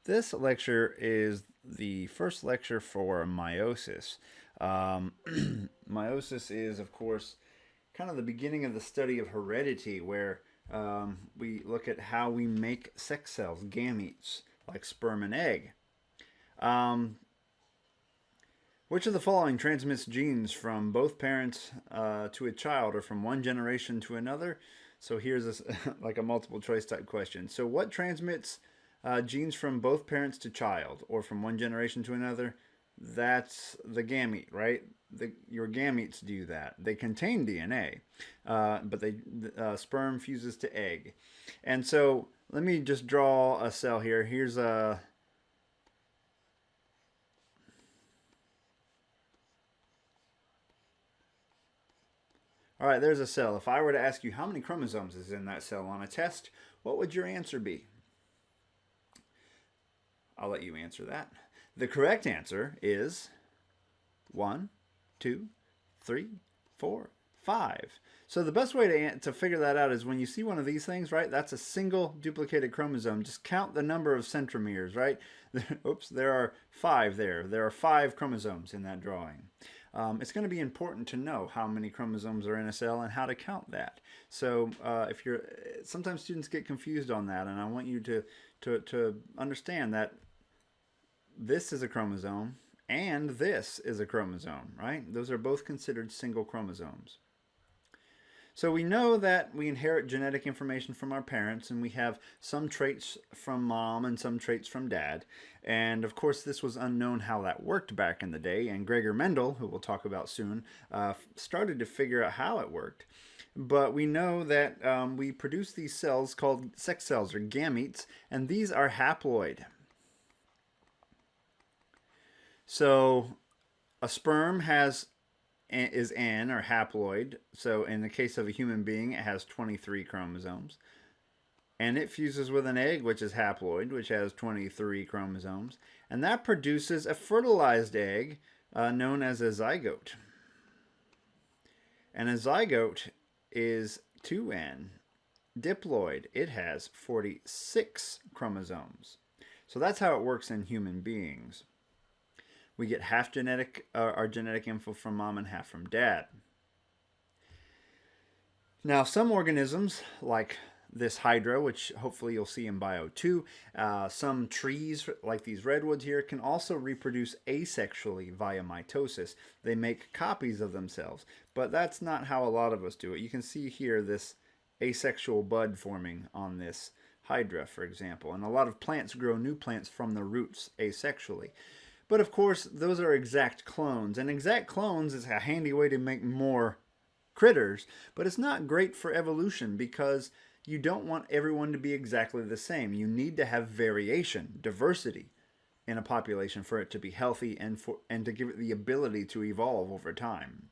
This lecture is the first lecture for meiosis. Meiosis is, of course, kind of the beginning of the study of heredity, where we look at how we make sex cells, gametes, like sperm and egg. Um, which of the following transmits genes from both parents to a child, or from one generation to another? So here's this, like a multiple choice type question. So what transmits genes from both parents to child, or from one generation to another? That's the gamete, right? Your gametes do that. They contain DNA, but sperm fuses to egg. And so let me just draw a cell here. Here's a All right, there's a cell. If I were to ask you how many chromosomes is in that cell on a test, what would your answer be? I'll let you answer that. The correct answer is 1, 2, 3, 4, 5. So the best way to figure that out is when you see one of these things, right? That's a single duplicated chromosome. Just count the number of centromeres, right? Oops, there are 5 there. There are 5 chromosomes in that drawing. It's going to be important to know how many chromosomes are in a cell and how to count that. So sometimes students get confused on that, and I want you to understand that this is a chromosome and this is a chromosome, right? Those are both considered single chromosomes. So we know that we inherit genetic information from our parents, and we have some traits from mom and some traits from dad. And of course, this was unknown how that worked back in the day, and Gregor Mendel, who we'll talk about soon, started to figure out how it worked. But we know that we produce these cells called sex cells, or gametes, and these are haploid. So a sperm is N, or haploid. So in the case of a human being, it has 23 chromosomes. And it fuses with an egg, which is haploid, which has 23 chromosomes. And that produces a fertilized egg known as a zygote. And a zygote is 2N. Diploid, it has 46 chromosomes. So that's how it works in human beings. We get half our genetic info from mom and half from dad. Now, some organisms, like this hydra, which hopefully you'll see in Bio 2, some trees, like these redwoods here, can also reproduce asexually via mitosis. They make copies of themselves, but that's not how a lot of us do it. You can see here this asexual bud forming on this hydra, for example, and a lot of plants grow new plants from the roots asexually. But of course, those are exact clones, and exact clones is a handy way to make more critters, but it's not great for evolution because you don't want everyone to be exactly the same. You need to have variation, diversity in a population for it to be healthy and to give it the ability to evolve over time.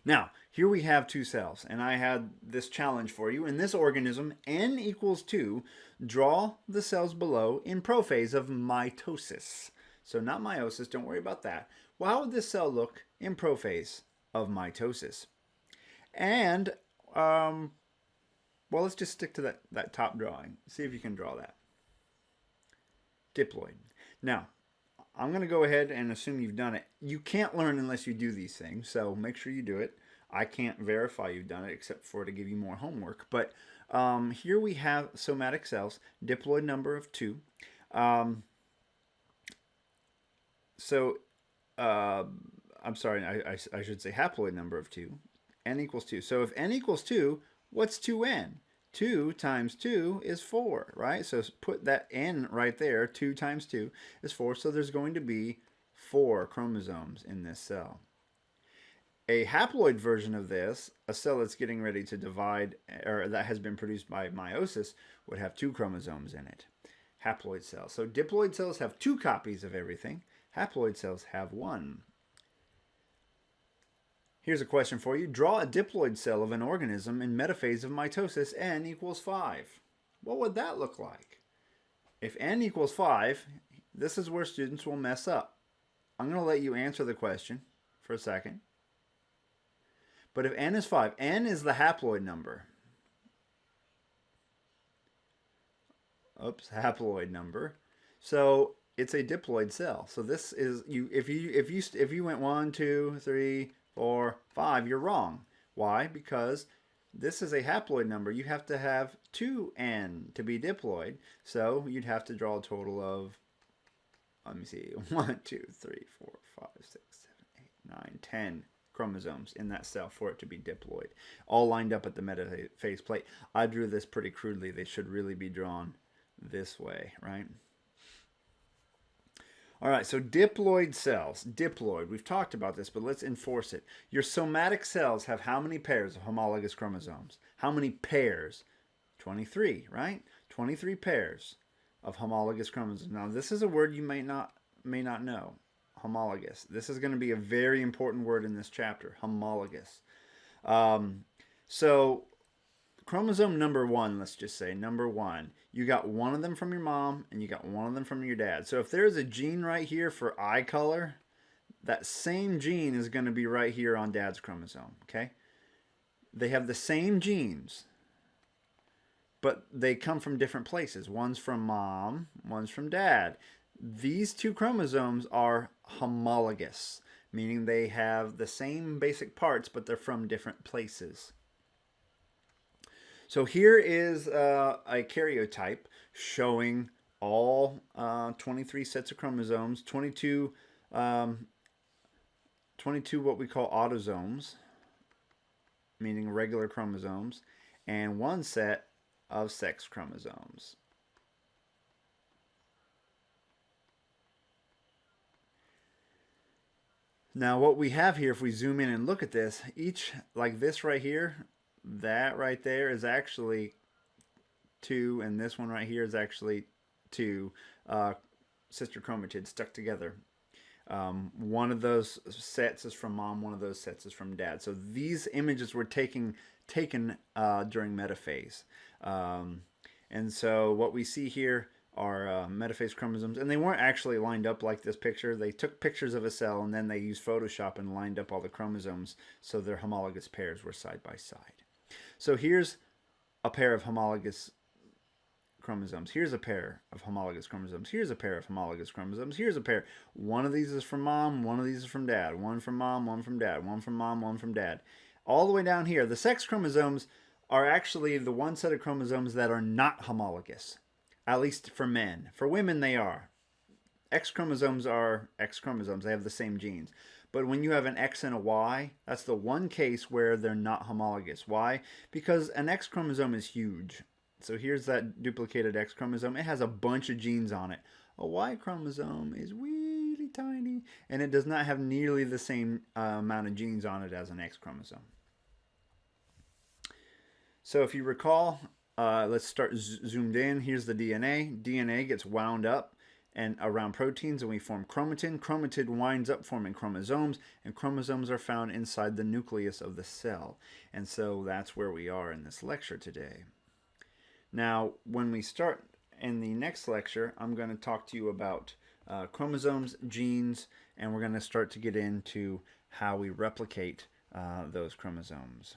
Now, here we have 2 cells, and I had this challenge for you. In this organism, n equals 2, draw the cells below in prophase of mitosis. So not meiosis, don't worry about that. Well, how would this cell look in prophase of mitosis? And, well, let's just stick to that top drawing. See if you can draw that. Diploid. Now, I'm going to go ahead and assume you've done it. You can't learn unless you do these things, so make sure you do it. I can't verify you've done it except for to give you more homework. But here we have somatic cells, diploid number of 2. I'm sorry, I should say haploid number of 2. N equals 2. So if n equals 2, what's 2n? 2 times 2 is 4, right? So put that n right there. 2 times 2 is 4. So there's going to be 4 chromosomes in this cell. A haploid version of this, a cell that's getting ready to divide, or that has been produced by meiosis, would have 2 chromosomes in it. Haploid cells. So diploid cells have 2 copies of everything. Haploid cells have 1. Here's a question for you. Draw a diploid cell of an organism in metaphase of mitosis, n equals 5. What would that look like? If n equals 5, this is where students will mess up. I'm going to let you answer the question for a second. But if n is 5, n is the haploid number. Haploid number. So it's a diploid cell. So this is you. If you went 1, 2, 3, 4, 5, you're wrong. Why? Because this is a haploid number. You have to have 2N to be diploid. So you'd have to draw a total of, let me see, 1, 2, 3, 4, 5, 6, 7, 8, 9, 10 chromosomes in that cell for it to be diploid, all lined up at the metaphase plate. I drew this pretty crudely. They should really be drawn this way, right? All right, so diploid cells. Diploid, we've talked about this, but let's enforce it. Your somatic cells have how many pairs of homologous chromosomes? How many pairs? 23, right? 23 pairs of homologous chromosomes. Now, this is a word you may not know. Homologous. This is going to be a very important word in this chapter, homologous. So chromosome number 1, let's just say, number 1, you got one of them from your mom and you got one of them from your dad. So if there's a gene right here for eye color, that same gene is going to be right here on dad's chromosome, okay? They have the same genes, but they come from different places. One's from mom, one's from dad. These two chromosomes are homologous, meaning they have the same basic parts, but they're from different places. So here is a karyotype showing all 23 sets of chromosomes, 22 what we call autosomes, meaning regular chromosomes, and one set of sex chromosomes. Now what we have here, if we zoom in and look at this, each, like this right here, that right there is actually 2, and this one right here is actually 2 sister chromatids stuck together. One of those sets is from mom, one of those sets is from dad. So these images were taken during metaphase. And so what we see here are metaphase chromosomes, and they weren't actually lined up like this picture. They took pictures of a cell and then they used Photoshop and lined up all the chromosomes so their homologous pairs were side by side. So here's a pair of homologous chromosomes. Here's a pair of homologous chromosomes. Here's a pair of homologous chromosomes. Here's a pair. One of these is from mom, one of these is from dad. One from mom, one from dad. One from mom, one from dad. All the way down here, the sex chromosomes are actually the one set of chromosomes that are not homologous, at least for men. For women, they are. X chromosomes are X chromosomes. They have the same genes. But when you have an X and a Y, that's the one case where they're not homologous. Why? Because an X chromosome is huge. So here's that duplicated X chromosome. It has a bunch of genes on it. A Y chromosome is really tiny, and it does not have nearly the same amount of genes on it as an X chromosome. So if you recall, let's start zoomed in. Here's the DNA. DNA gets wound up and around proteins, and we form chromatin. Chromatin winds up forming chromosomes, and chromosomes are found inside the nucleus of the cell. And so that's where we are in this lecture today. Now, when we start in the next lecture, I'm going to talk to you about chromosomes, genes, and we're going to start to get into how we replicate those chromosomes.